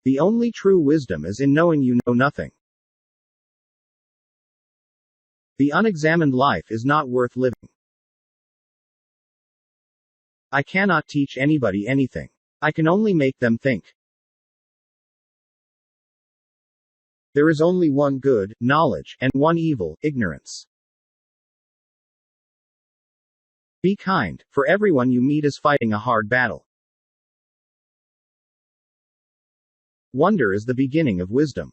The only true wisdom is in knowing you know nothing. The unexamined life is not worth living. I cannot teach anybody anything. I can only make them think. There is only one good, knowledge, and one evil, ignorance. Be kind, for everyone you meet is fighting a hard battle. Wonder is the beginning of wisdom.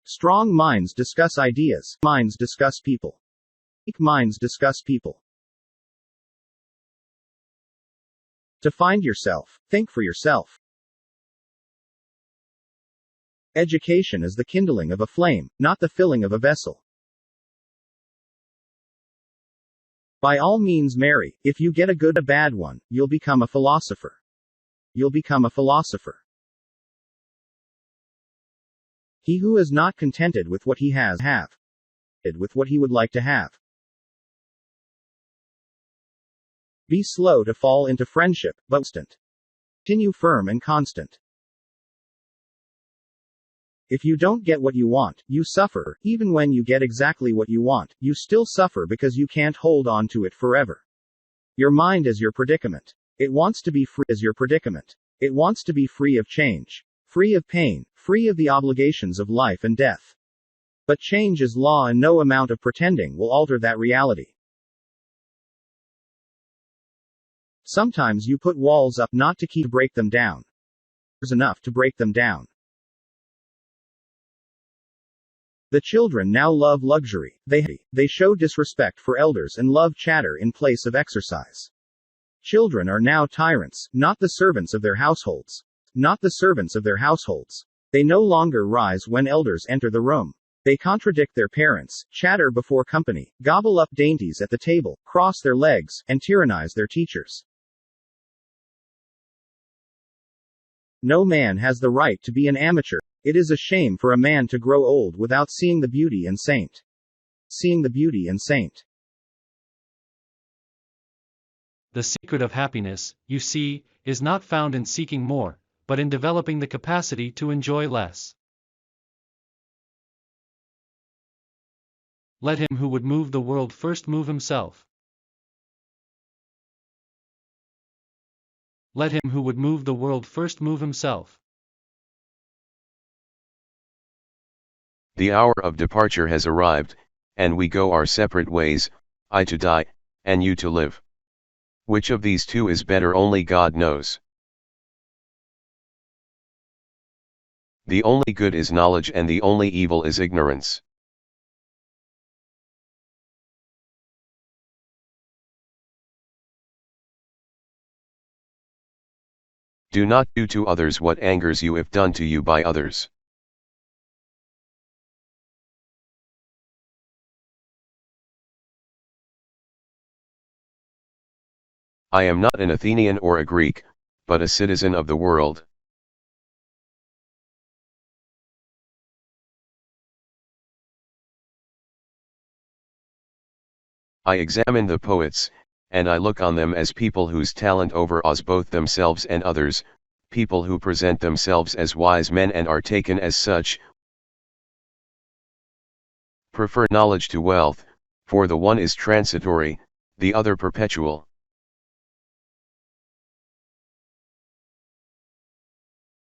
Strong minds discuss ideas, minds discuss people. Weak minds discuss people. To find yourself, think for yourself. Education is the kindling of a flame, not the filling of a vessel. By all means marry. If you get a bad one, you'll become a philosopher. You'll become a philosopher. He who is not contented with what he has, with what he would like to have. Be slow to fall into friendship, but instant. Continue firm and constant. If you don't get what you want, you suffer. Even when you get exactly what you want, you still suffer because you can't hold on to it forever. Your mind is your predicament. It wants to be free as your predicament. It wants to be free of change, free of pain, free of the obligations of life and death. But change is law, and no amount of pretending will alter that reality. Sometimes you put walls up not to break them down. There's enough to break them down. The children now love luxury. They show disrespect for elders and love chatter in place of exercise. Children are now tyrants, not the servants of their households. Not the servants of their households. They no longer rise when elders enter the room. They contradict their parents, chatter before company, gobble up dainties at the table, cross their legs, and tyrannize their teachers. No man has the right to be an amateur. It is a shame for a man to grow old without seeing the beauty and saint. Seeing the beauty and saint. The secret of happiness, you see, is not found in seeking more, but in developing the capacity to enjoy less. Let him who would move the world first move himself. Let him who would move the world first move himself. The hour of departure has arrived, and we go our separate ways, I to die, and you to live. Which of these two is better only God knows. The only good is knowledge and the only evil is ignorance. Do not do to others what angers you if done to you by others. I am not an Athenian or a Greek, but a citizen of the world. I examine the poets, and I look on them as people whose talent overawes both themselves and others, people who present themselves as wise men and are taken as such. Prefer knowledge to wealth, for the one is transitory, the other perpetual.